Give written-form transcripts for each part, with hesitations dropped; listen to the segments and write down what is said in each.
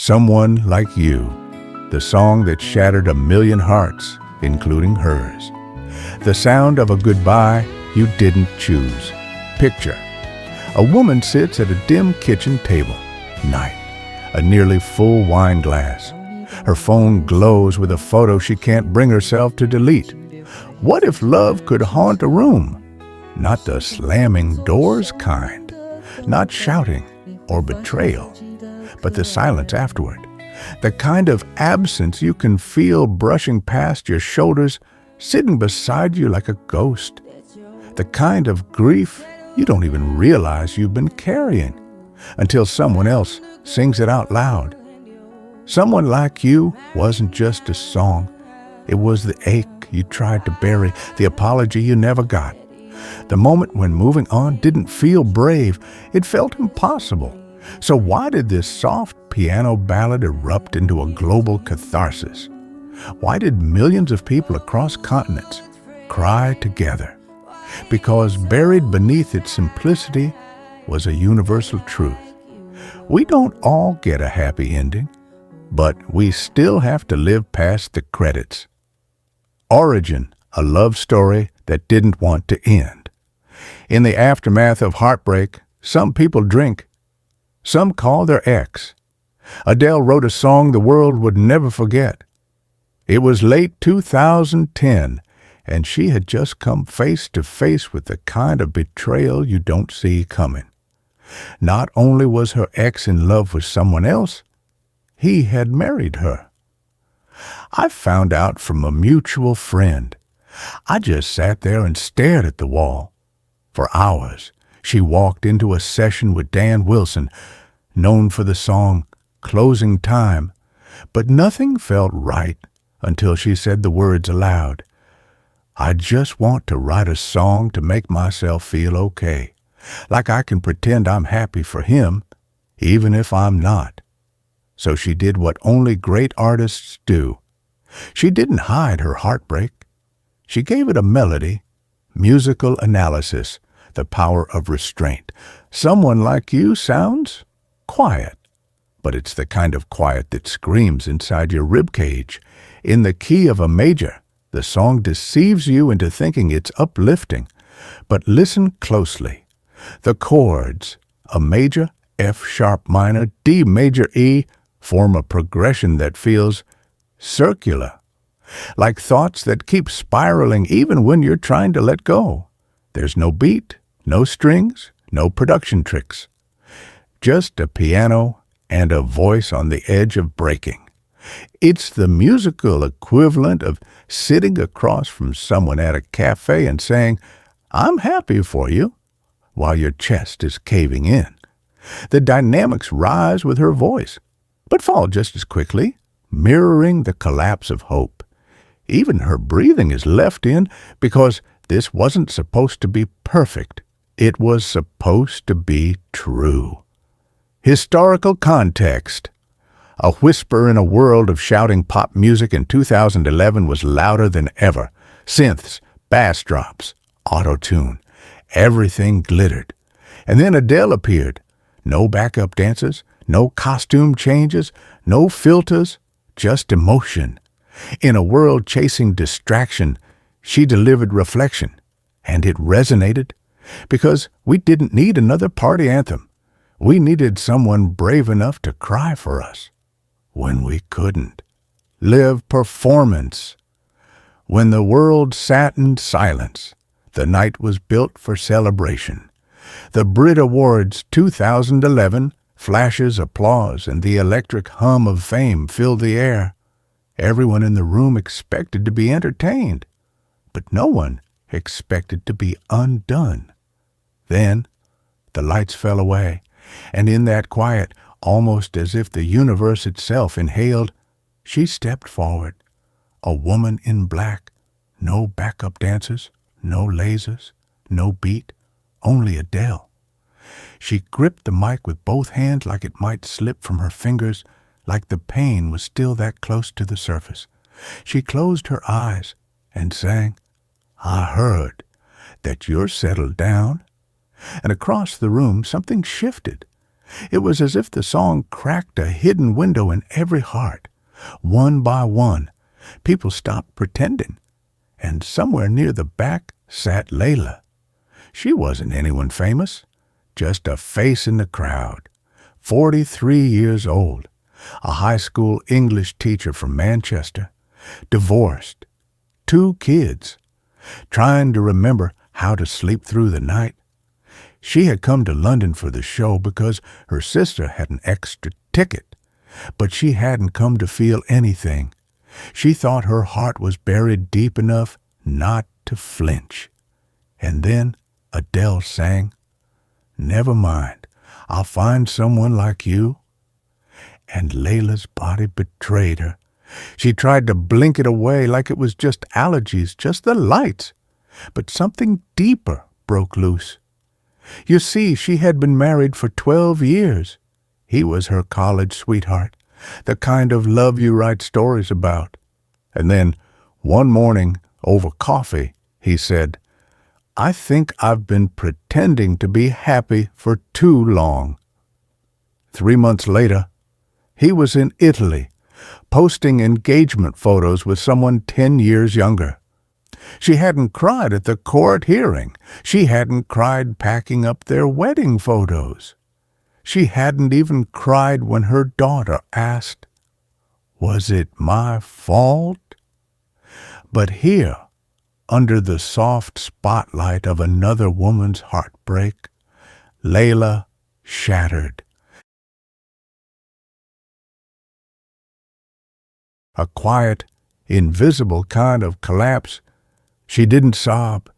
Someone Like You, the song that shattered a million hearts, including hers. The sound of a goodbye you didn't choose. Picture: a woman sits at a dim kitchen table. Night. A nearly full wine glass. Her phone glows with a photo she can't bring herself to delete. What if love could haunt a room? Not the slamming doors kind. Not shouting or betrayal, but the silence afterward. The kind of absence you can feel brushing past your shoulders, sitting beside you like a ghost. The kind of grief you don't even realize you've been carrying until someone else sings it out loud. Someone Like You wasn't just a song. It was the ache you tried to bury, the apology you never got. The moment when moving on didn't feel brave, it felt impossible. So why did this soft piano ballad erupt into a global catharsis? Why did millions of people across continents cry together? Because buried beneath its simplicity was a universal truth. We don't all get a happy ending, but we still have to live past the credits. Origin, a love story that didn't want to end. In the aftermath of heartbreak, some people drink. Some call their ex. Adele wrote a song the world would never forget. It was late 2010, and she had just come face to face with the kind of betrayal you don't see coming. Not only was her ex in love with someone else, he had married her. I found out from a mutual friend. I just sat there and stared at the wall. For hours, she walked into a session with Dan Wilson, known for the song Closing Time, but nothing felt right until she said the words aloud. I just want to write a song to make myself feel okay, like I can pretend I'm happy for him, even if I'm not. So she did what only great artists do. She didn't hide her heartbreak. She gave it a melody, musical analysis, the power of restraint. Someone Like You sounds quiet, but it's the kind of quiet that screams inside your ribcage. In the key of a major, the song deceives you into thinking it's uplifting. But listen closely. The chords, a major, F sharp minor, D major E, form a progression that feels circular, like thoughts that keep spiraling even when you're trying to let go. There's no beat, no strings, no production tricks. Just a piano and a voice on the edge of breaking. It's the musical equivalent of sitting across from someone at a cafe and saying, "I'm happy for you," while your chest is caving in. The dynamics rise with her voice, but fall just as quickly, mirroring the collapse of hope. Even her breathing is left in because this wasn't supposed to be perfect. It was supposed to be true. Historical context. A whisper in a world of shouting pop music in 2011 was louder than ever. Synths, bass drops, auto-tune. Everything glittered. And then Adele appeared. No backup dancers, no costume changes, no filters, just emotion. In a world chasing distraction, she delivered reflection, and it resonated because we didn't need another party anthem. We needed someone brave enough to cry for us when we couldn't. Live performance. When the world sat in silence, the night was built for celebration. The Brit Awards 2011, flashes, applause, and the electric hum of fame filled the air. Everyone in the room expected to be entertained, but no one expected to be undone. Then the lights fell away, and in that quiet, almost as if the universe itself inhaled, she stepped forward, a woman in black, no backup dancers, no lasers, no beat, only Adele. She gripped the mic with both hands like it might slip from her fingers, like the pain was still that close to the surface. She closed her eyes and sang, "I heard that you're settled down." And across the room something shifted. It was as if the song cracked a hidden window in every heart. One by one, people stopped pretending, and somewhere near the back sat Layla. She wasn't anyone famous, just a face in the crowd. 43 years old, a high school English teacher from Manchester, divorced, 2 kids, trying to remember how to sleep through the night. She had come to London for the show because her sister had an extra ticket, but she hadn't come to feel anything. She thought her heart was buried deep enough not to flinch. And then Adele sang, "Never mind, I'll find someone like you." And Layla's body betrayed her. She tried to blink it away like it was just allergies, just the lights. But something deeper broke loose. You see, she had been married for 12 years. He was her college sweetheart, the kind of love you write stories about. And then, one morning, over coffee, he said, "I think I've been pretending to be happy for too long." 3 months later, he was in Italy, posting engagement photos with someone 10 years younger. She hadn't cried at the court hearing. She hadn't cried packing up their wedding photos. She hadn't even cried when her daughter asked, "Was it my fault?" But here, under the soft spotlight of another woman's heartbreak, Layla shattered. A quiet, invisible kind of collapse. She didn't sob.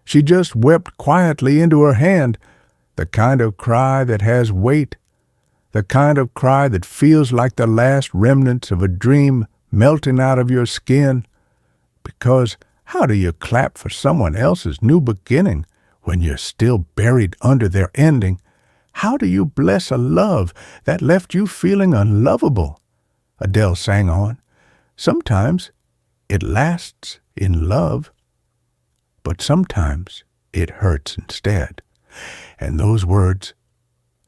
She just wept quietly into her hand, the kind of cry that has weight, the kind of cry that feels like the last remnants of a dream melting out of your skin. Because how do you clap for someone else's new beginning when you're still buried under their ending? How do you bless a love that left you feeling unlovable? Adele sang on. Sometimes it lasts in love, but sometimes it hurts instead. And those words,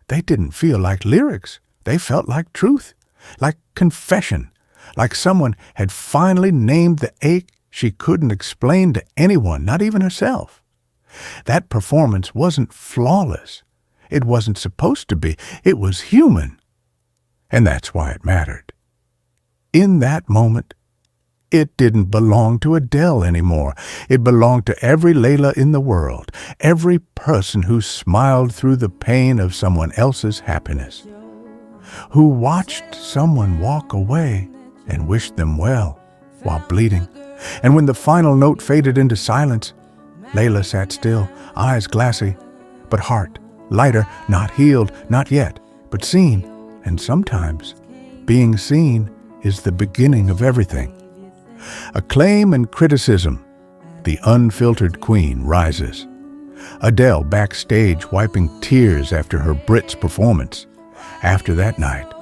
they didn't feel like lyrics. They felt like truth, like confession, like someone had finally named the ache she couldn't explain to anyone, not even herself. That performance wasn't flawless. It wasn't supposed to be. It was human. And that's why it mattered. In that moment, it didn't belong to Adele anymore. It belonged to every Layla in the world, every person who smiled through the pain of someone else's happiness, who watched someone walk away and wished them well while bleeding. And when the final note faded into silence, Layla sat still, eyes glassy, but heart lighter, not healed, not yet, but seen. And sometimes being seen is the beginning of everything. Acclaim and criticism. The unfiltered queen rises. Adele backstage wiping tears after her Brits performance. After that night,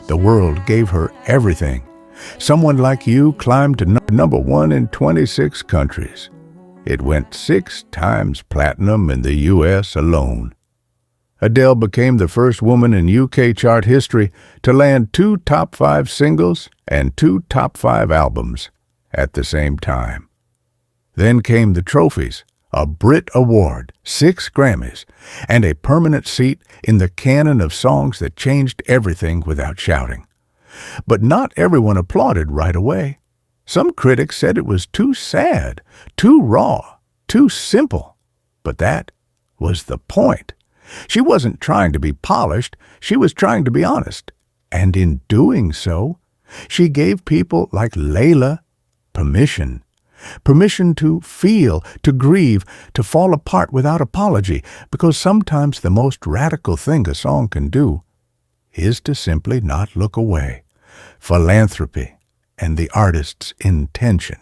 the world gave her everything. Someone Like You climbed to number 1 in 26 countries. It went 6 times platinum in the U.S. alone. Adele became the first woman in UK chart history to land 2 top 5 singles and 2 top 5 albums at the same time. Then came the trophies, a Brit Award, 6 Grammys, and a permanent seat in the canon of songs that changed everything without shouting. But not everyone applauded right away. Some critics said it was too sad, too raw, too simple. But that was the point. She wasn't trying to be polished, she was trying to be honest. And in doing so, she gave people like Layla permission. Permission to feel, to grieve, to fall apart without apology, because sometimes the most radical thing a song can do is to simply not look away. Philanthropy and the artist's intention.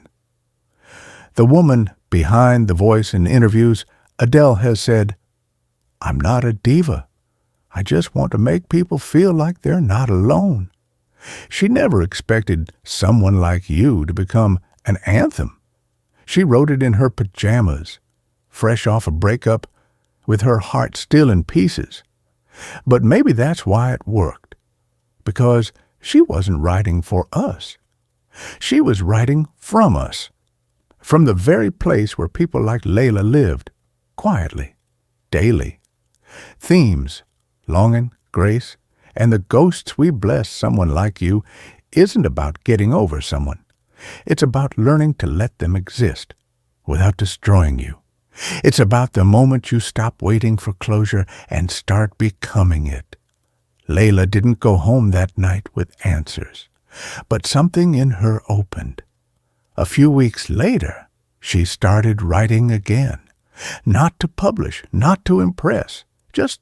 The woman behind the voice in interviews, Adele has said, "I'm not a diva. I just want to make people feel like they're not alone." She never expected Someone Like You to become an anthem. She wrote it in her pajamas, fresh off a breakup, with her heart still in pieces. But maybe that's why it worked, because she wasn't writing for us. She was writing from us, from the very place where people like Layla lived, quietly, daily. Themes, longing, grace, and the ghosts we bless someone like you isn't about getting over someone. It's about learning to let them exist without destroying you. It's about the moment you stop waiting for closure and start becoming it. Layla didn't go home that night with answers, but something in her opened. A few weeks later, she started writing again, not to publish, not to impress, just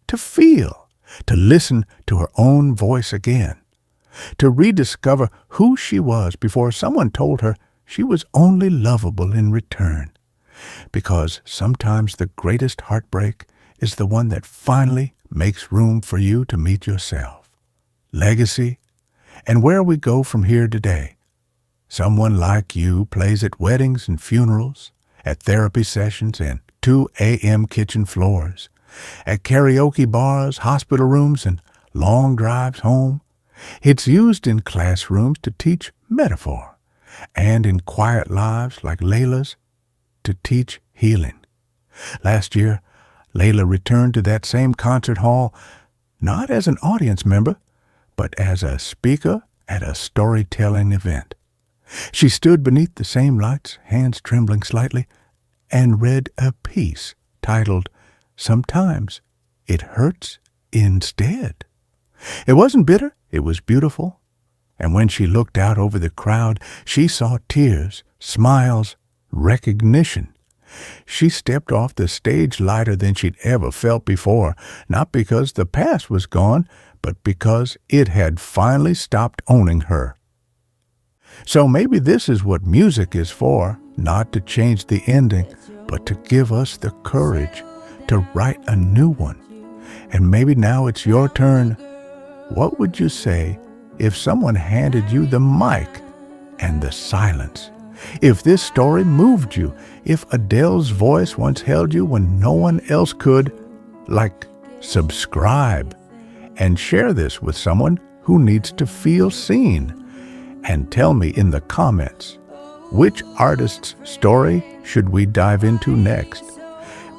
to feel, to listen to her own voice again, to rediscover who she was before someone told her she was only lovable in return. Because sometimes the greatest heartbreak is the one that finally makes room for you to meet yourself. Legacy, and where we go from here today. Someone like you plays at weddings and funerals, at therapy sessions and 2 a.m. kitchen floors, at karaoke bars, hospital rooms, and long drives home. It's used in classrooms to teach metaphor, and in quiet lives like Layla's to teach healing. Last year, Layla returned to that same concert hall, not as an audience member, but as a speaker at a storytelling event. She stood beneath the same lights, hands trembling slightly, and read a piece titled, "Sometimes It Hurts Instead." It wasn't bitter, it was beautiful. And when she looked out over the crowd, she saw tears, smiles, recognition. She stepped off the stage lighter than she'd ever felt before, not because the past was gone, but because it had finally stopped owning her. So maybe this is what music is for, not to change the ending, but to give us the courage to write a new one. And maybe now it's your turn. What would you say if someone handed you the mic and the silence? If this story moved you, if Adele's voice once held you when no one else could, subscribe and share this with someone who needs to feel seen. And tell me in the comments, which artist's story should we dive into next?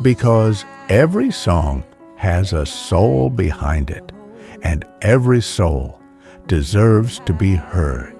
Because every song has a soul behind it, and every soul deserves to be heard.